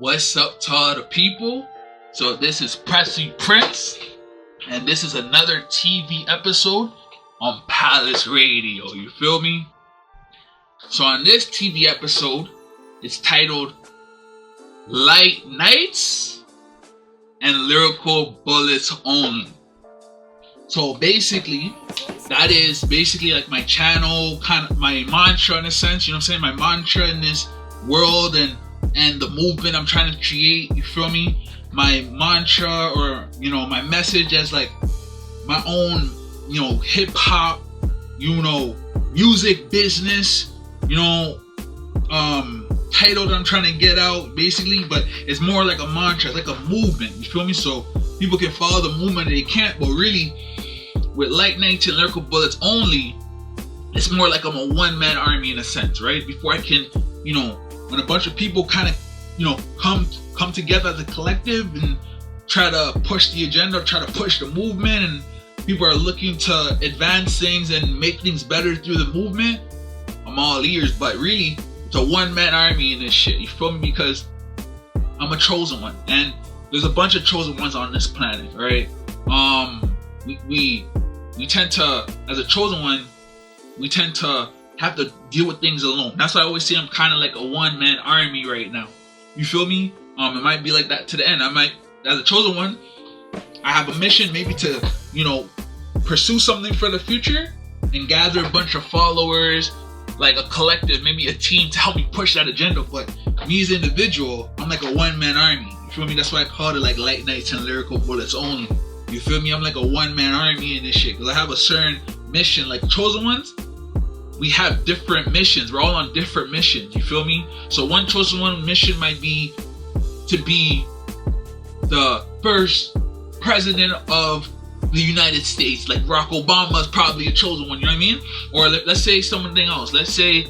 What's up to all the people? So this is Presley Prince, and this is another TV episode on Palace Radio. You feel me? So on this TV episode, it's titled Light Nights and Lyrical Bullets Only. So basically, that is basically like my channel, kind of my mantra in a sense, you know what I'm saying? My mantra in this world and the movement I'm trying to create, you feel me? My mantra, or my message as like my own, hip hop, music business, title that I'm trying to get out basically, but it's more like a mantra, like a movement, you feel me? So people can follow the movement, they can't, but really with Light Nights and Lyrical Bullets Only, it's more like I'm a one-man army in a sense, right? Before I can, when a bunch of people kind of, come together as a collective and try to push the agenda, try to push the movement, and people are looking to advance things and make things better through the movement, I'm all ears. But really, it's a one-man army in this shit, you feel me? Because I'm a chosen one, and there's a bunch of chosen ones on this planet, right? We tend to, as a chosen one, we tend to have to deal with things alone. That's why I always say I'm kind of like a one-man army right now. You feel me? It might be like that to the end. I might, as a chosen one, I have a mission maybe to, pursue something for the future and gather a bunch of followers, like a collective, maybe a team to help me push that agenda. But me as an individual, I'm like a one-man army. You feel me? That's why I called it like Light Nights and Lyrical Bullets Only. You feel me? I'm like a one-man army in this shit, because I have a certain mission. Like chosen ones, we have different missions. We're all on different missions. You feel me? So one chosen one mission might be to be the first president of the United States. Like Barack Obama is probably a chosen one. You know what I mean? Or let's say something else. Let's say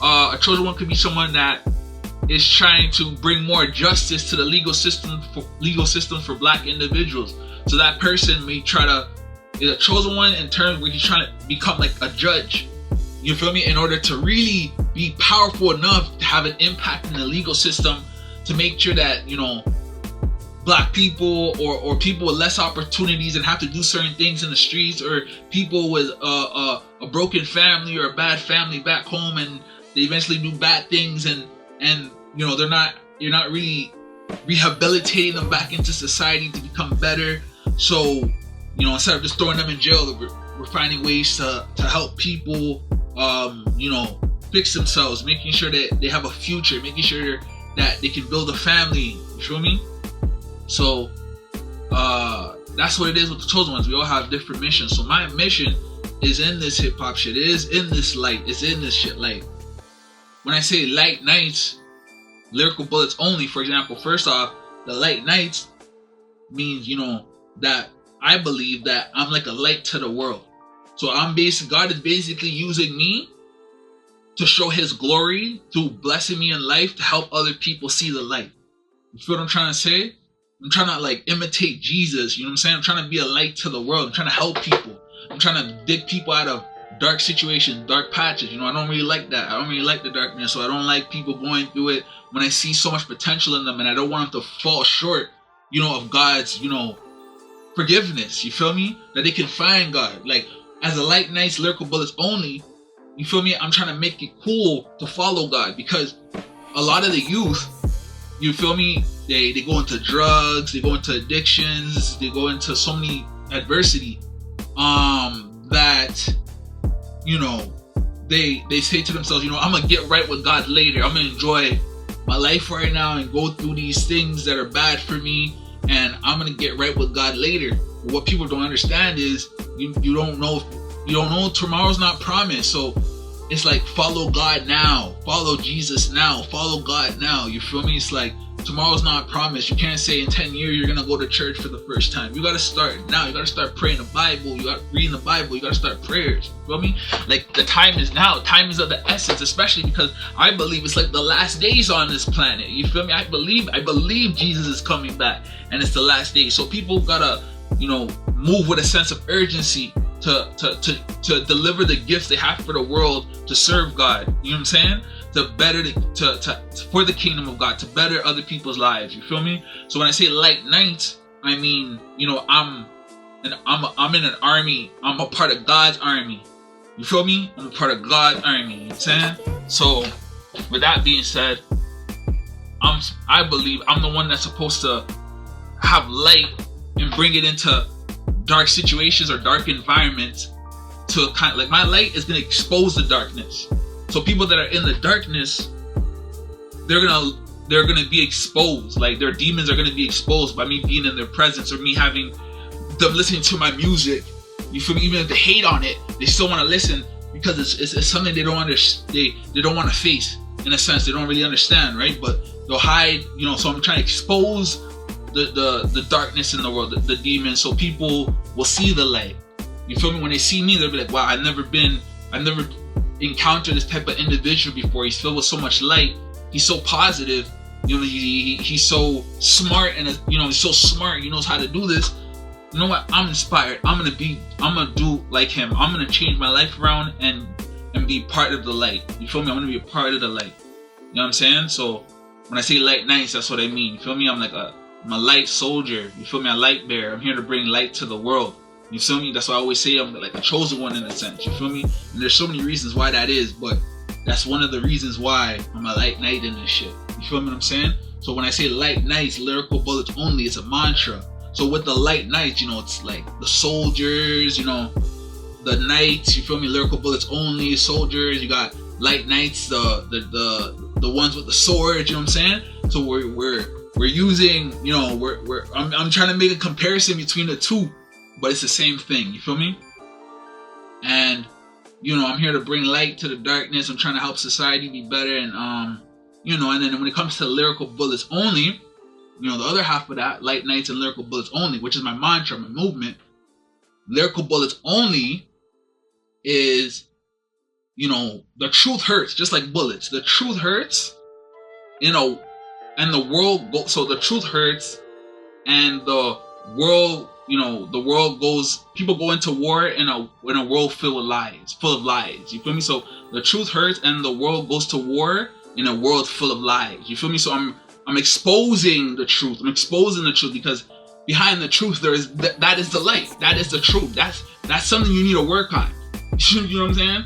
a chosen one could be someone that is trying to bring more justice to the legal system for Black individuals. So that person may is a chosen one in terms where he's trying to become like a judge. You feel me? In order to really be powerful enough to have an impact in the legal system, to make sure that, Black people or people with less opportunities and have to do certain things in the streets, or people with a broken family or a bad family back home, and they eventually do bad things, and you're not really rehabilitating them back into society to become better. So, instead of just throwing them in jail, we're finding ways to help people, fix themselves, making sure that they have a future, making sure that they can build a family. You feel me? So, that's what it is with the chosen ones. We all have different missions. So my mission is in this hip hop shit. It is in this light. It's in this shit. Like, when I say Light Nights, Lyrical Bullets Only, for example, first off, the Light Nights means, that I believe that I'm like a light to the world. So God is basically using me to show His glory through blessing me in life to help other people see the light. You feel what I'm trying to say? I'm trying to like imitate Jesus. You know what I'm saying? I'm trying to be a light to the world. I'm trying to help people. I'm trying to dig people out of dark situations, dark patches. I don't really like that. I don't really like the darkness. So I don't like people going through it when I see so much potential in them, and I don't want them to fall short, of God's, forgiveness. You feel me? That they can find God. Like, as a Light Nights Lyrical Bullets Only, you feel me? I'm trying to make it cool to follow God, because a lot of the youth, you feel me? They go into drugs, they go into addictions, they go into so many adversity, that, they say to themselves, I'm gonna get right with God later. I'm gonna enjoy my life right now and go through these things that are bad for me, and I'm gonna get right with God later. But what people don't understand is you don't know tomorrow's not promised. So it's like, follow God now, follow Jesus now, follow God now. You feel me? It's like, tomorrow's not promised. You can't say in 10 years you're gonna go to church for the first time. You gotta start now. You gotta start praying the Bible. You gotta reading the Bible. You gotta start prayers. You feel me? Like, the time is now. Time is of the essence, especially because I believe it's like the last days on this planet. You feel me? I believe Jesus is coming back, and it's the last days. So people gotta, move with a sense of urgency to deliver the gifts they have for the world to serve God. You know what I'm saying? to better for the kingdom of God, to better other people's lives. You feel me? So when I say light nights, I mean, you know, I'm in an army. I'm a part of God's army. You feel me? I'm a part of God's army. You know what I'm saying? So with that being said, I believe I'm the one that's supposed to have light and bring it into dark situations or dark environments, to kind of, like, my light is going to expose the darkness. So people that are in the darkness, they're gonna be exposed. Like, their demons are gonna be exposed by me being in their presence, or me having them listening to my music. You feel me? Even if they hate on it, they still want to listen, because it's something they don't understand. They don't want to face, in a sense. They don't really understand, right? But they'll hide. You know. So I'm trying to expose the darkness in the world, the demons, so people will see the light. You feel me? When they see me, they'll be like, wow, I've never encountered this type of individual before. He's filled with so much light. He's so positive. You know, he's so smart, and you know, he's so smart. He knows how to do this. You know what? I'm inspired. I'm gonna do like him. I'm gonna change my life around and be part of the light. You feel me? I'm gonna be a part of the light. You know what I'm saying? So when I say light nights, that's what I mean. You feel me? I'm a light soldier. You feel me? A light bearer. I'm here to bring light to the world. You feel me? That's why I always say I'm like a chosen one, in a sense. You feel me? And there's so many reasons why that is, but that's one of the reasons why I'm a light knight in this shit. You feel me what I'm saying? So when I say light knights, lyrical bullets only, it's a mantra. So with the light knights, you know, it's like the soldiers, you know, the knights, you feel me? Lyrical bullets only, soldiers. You got light knights, the ones with the swords. You know what I'm saying? So we're using, you know, I'm trying to make a comparison between the two, but it's the same thing. You feel me? And you know, I'm here to bring light to the darkness. I'm trying to help society be better, and you know, and then when it comes to lyrical bullets only, you know, the other half of that, light nights and lyrical bullets only, which is my mantra, my movement. Lyrical bullets only is, you know, the truth hurts, just like bullets. The truth hurts, you know, and the world goes. So the truth hurts, and the world, you know, the world goes. People go into war in a world filled with lies, full of lies. You feel me? So the truth hurts, and the world goes to war in a world full of lies. You feel me? So I'm exposing the truth. I'm exposing the truth, because behind the truth there is that is the light. That is the truth. That's something you need to work on. You know what I'm saying?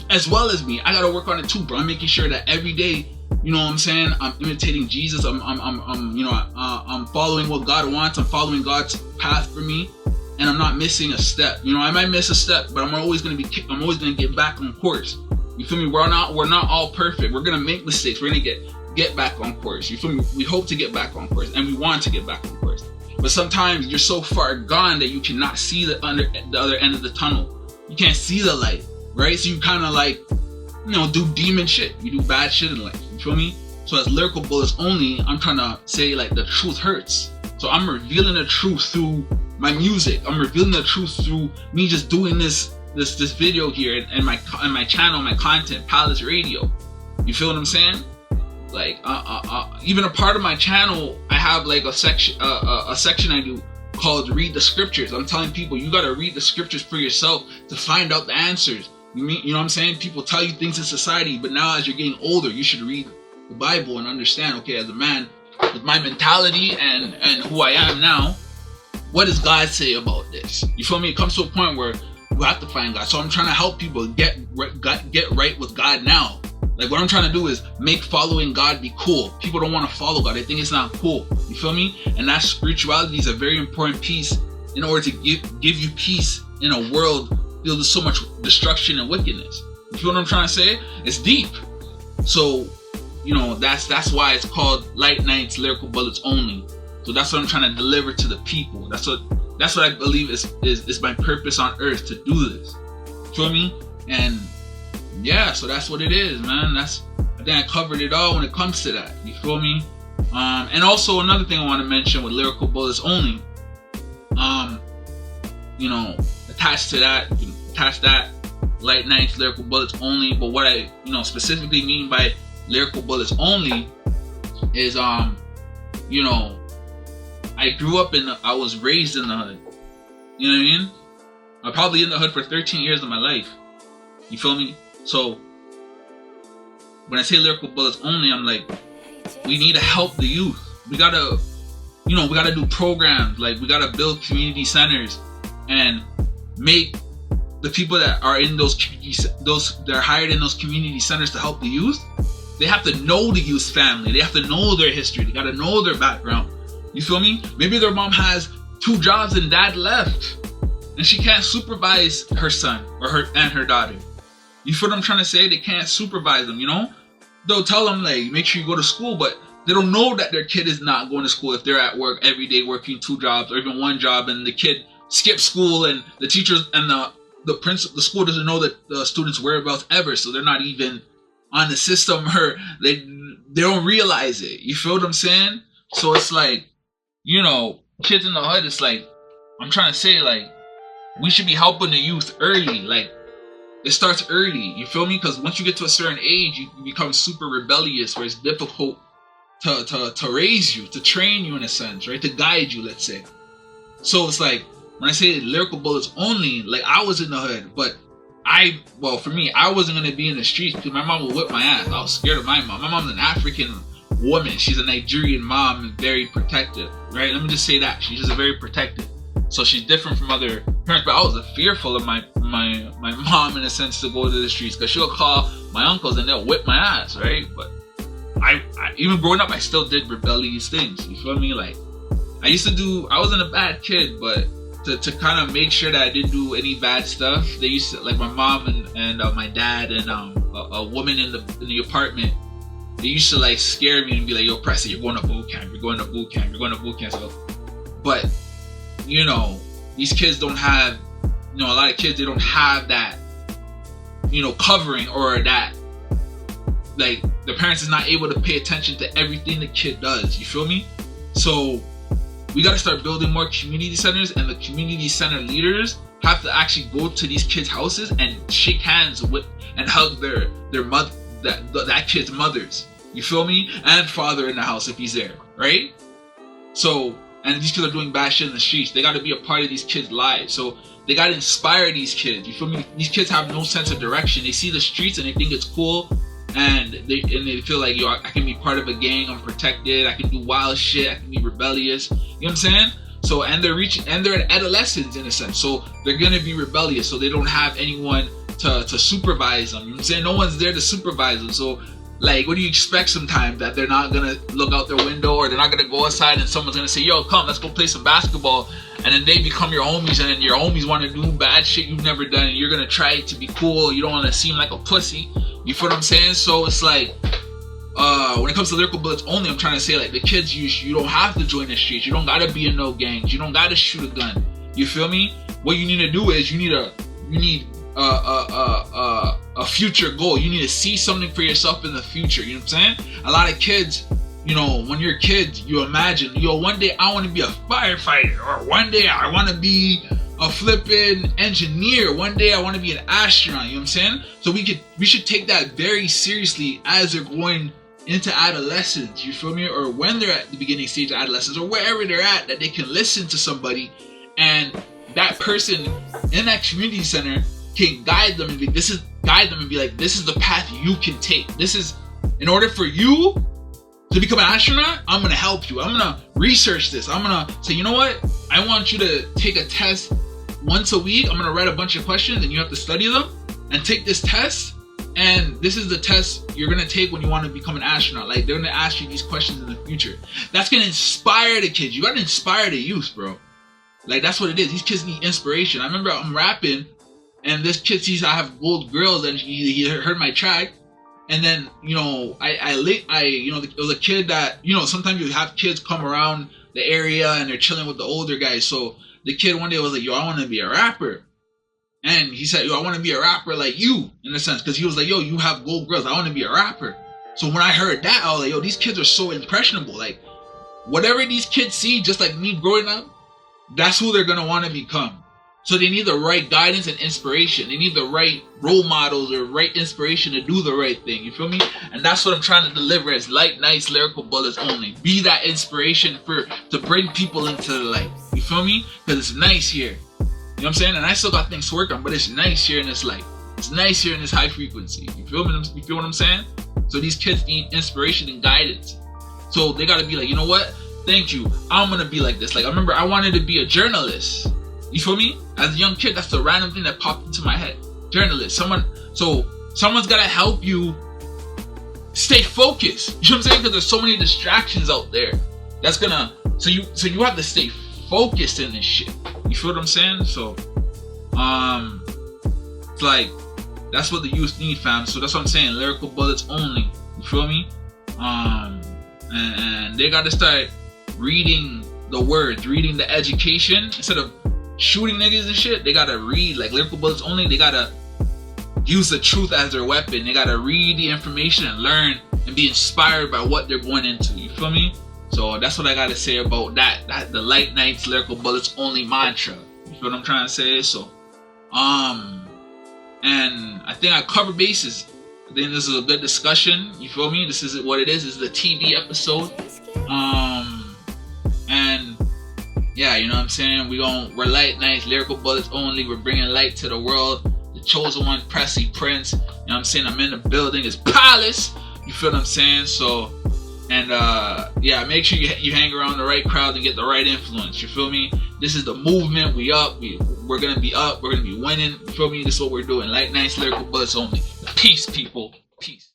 As well as me, I gotta work on it too, bro. I'm making sure that every day, you know what I'm saying, I'm imitating Jesus. I'm following what God wants. I'm following God's path for me, and I'm not missing a step. You know, I might miss a step, but I'm always gonna get back on course. You feel me? We're not all perfect. We're gonna make mistakes. We're gonna get back on course. You feel me? We hope to get back on course, and we want to get back on course. But sometimes you're so far gone that you cannot see the other end of the tunnel. You can't see the light, right? So you kind of like, you know, do demon shit. You do bad shit in life. You feel me? So as lyrical bullets only, I'm trying to say, like, the truth hurts. So I'm revealing the truth through my music. I'm revealing the truth through me just doing this video here and my channel, my content, Palace Radio. You feel what I'm saying? Like even a part of my channel, I have like a section I do called Read the Scriptures. I'm telling people, you gotta read the scriptures for yourself to find out the answers. You know what I'm saying? People tell you things in society, but now as you're getting older, you should read the Bible and understand, okay, as a man with my mentality and who I am now, what does God say about this? You feel me? It comes to a point where you have to find God. So I'm trying to help people get right with God now. Like, what I'm trying to do is make following God be cool. People don't want to follow God. They think it's not cool. You feel me? And that spirituality is a very important piece in order to give you peace in a world filled with so much destruction and wickedness. You feel what I'm trying to say? It's deep. So, you know, that's why it's called Light Nights, Lyrical Bullets Only. So that's what I'm trying to deliver to the people. That's what I believe is my purpose on earth, to do this. You feel me? And yeah, so that's what it is, man. I think I covered it all when it comes to that. You feel me? And also another thing I want to mention with Lyrical Bullets Only, you know, attached that Light Nights, Lyrical Bullets Only. But what I, you know, specifically mean by Lyrical Bullets Only is, you know, I was raised in the hood. You know what I mean? I'm probably in the hood for 13 years of my life. You feel me? So when I say lyrical bullets only, I'm like, we need to help the youth. We gotta, we gotta do programs. Like, we gotta build community centers and make the people that are in those they're hired in those community centers to help the youth. They have to know the youth's family. They have to know their history. They gotta know their background. You feel me? Maybe their mom has 2 jobs and dad left, and she can't supervise her son or her daughter. You feel what I'm trying to say? They can't supervise them. They'll tell them, like, make sure you go to school, but they don't know that their kid is not going to school if they're at work every day working 2 jobs or even 1 job, and the kid skips school, and the teachers and the school doesn't know that the student's whereabouts ever, so they're not even on the system, or they don't realize it. You feel what I'm saying? So it's like, kids in the hood, it's like, I'm trying to say, like, we should be helping the youth early. Like, it starts early. You feel me? Because once you get to a certain age, you become super rebellious, where it's difficult to raise you, to train you in a sense, right? To guide you, let's say. So it's like, when I say lyrical bullets only, like, I was in the hood, but for me, I wasn't going to be in the streets because my mom would whip my ass. I was scared of my mom. My mom's an African woman. She's a Nigerian mom and very protective, right? Let me just say that. She's just very protective. So she's different from other parents, but I was fearful of my mom in a sense to go to the streets, because she'll call my uncles and they'll whip my ass, right? But I even growing up, I still did rebellious things. You feel me? Like, I wasn't a bad kid, but to kind of make sure that I didn't do any bad stuff, they used to, like, my mom and my dad and a woman in the apartment, they used to, like, scare me and be like, yo, Preston, you're going to boot camp, you're going to boot camp, you're going to boot camp. So, but these kids don't have, a lot of kids, they don't have that, covering, or that, like, the parents is not able to pay attention to everything the kid does. You feel me? So we got to start building more community centers, and the community center leaders have to actually go to these kids' houses and shake hands with and hug their mother, that kid's mothers. You feel me? And father in the house if he's there, right? So, and these kids are doing bad shit in the streets. They got to be a part of these kids' lives. So they got to inspire these kids. You feel me? These kids have no sense of direction. They see the streets and they think it's cool, and they feel like, yo, I can be part of a gang. I'm protected. I can do wild shit. I can be rebellious. You know what I'm saying? So, and they're adolescents in a sense. So they're gonna be rebellious. So they don't have anyone to supervise them. You know what I'm saying? No one's there to supervise them. So, like, what do you expect sometimes? That they're not gonna look out their window, or they're not gonna go outside and someone's gonna say, yo, come, let's go play some basketball, and then they become your homies, and then your homies want to do bad shit you've never done, and you're gonna try to be cool. You don't want to seem like a pussy. You feel what I'm saying? So it's like, when it comes to lyrical bullets only, I'm trying to say, like, the kids, you don't have to join the streets. You don't gotta be in no gangs. You don't gotta shoot a gun. You feel me? What you need to do is you need a future goal. You need to see something for yourself in the future. You know what I'm saying? A lot of kids, when you're kids, you imagine, one day I want to be a firefighter, or one day I want to be a flipping engineer, one day I want to be an astronaut. You know what I'm saying? So we should take that very seriously as they're going into adolescence. You feel me? Or when they're at the beginning stage of adolescence, or wherever they're at, that they can listen to somebody, and that person in that community center can guide them and be like, this is the path you can take. This is, in order for you to become an astronaut, I'm gonna help you. I'm gonna research this. I'm gonna say, you know what? I want you to take a test once a week. I'm gonna write a bunch of questions, and you have to study them and take this test. And this is the test you're gonna take when you want to become an astronaut. Like, they're gonna ask you these questions in the future. That's gonna inspire the kids. You gotta inspire the youth, bro. Like, that's what it is. These kids need inspiration. I remember I'm rapping, and this kid sees I have gold grills, and he heard my track, and then it was a kid that, sometimes you have kids come around the area and they're chilling with the older guys. So the kid one day was like, yo, I want to be a rapper, and he said, yo, I want to be a rapper like you, in a sense, because he was like, yo, you have gold grills, I want to be a rapper. So when I heard that, I was like, yo, these kids are so impressionable. Like, whatever these kids see, just like me growing up, that's who they're gonna want to become. So they need the right guidance and inspiration. They need the right role models or right inspiration to do the right thing. You feel me? And that's what I'm trying to deliver as light, nice, lyrical bullets only. Be that inspiration to bring people into the light. You feel me? Because it's nice here. You know what I'm saying? And I still got things to work on, but it's nice here in this light. It's nice here in this high frequency. You feel me? You feel what I'm saying? So these kids need inspiration and guidance. So they gotta be like, you know what? Thank you. I'm gonna be like this. Like I remember I wanted to be a journalist. You feel me? As a young kid, that's the random thing that popped into my head. Journalist. Someone's gotta help you stay focused. You know what I'm saying? Because there's so many distractions out there. That's gonna so you have to stay focused in this shit. You feel what I'm saying? So it's like that's what the youth need, fam. So that's what I'm saying. Lyrical bullets only. You feel me? And they gotta start reading the words, reading the education instead of shooting niggas and shit. They gotta read, like lyrical bullets only. They gotta use the truth as their weapon. They gotta read the information and learn and be inspired by what they're going into. You feel me? So that's what I gotta say about that. That the Light Nights Lyrical Bullets Only mantra. You feel what I'm trying to say? So, and I think I covered bases. I think this is a good discussion. You feel me? This is what it is. This is the TV episode. And yeah, you know what I'm saying? We're Light Nights, Lyrical Bullets Only. We're bringing light to the world. The chosen one, Pressy Prince. You know what I'm saying? I'm in the building. It's Palace. You feel what I'm saying? So, and yeah, make sure you hang around the right crowd and get the right influence. You feel me? This is the movement. We up. We're gonna be up. We're gonna be winning. You feel me? This is what we're doing. Light Nights, Lyrical Bullets Only. Peace, people. Peace.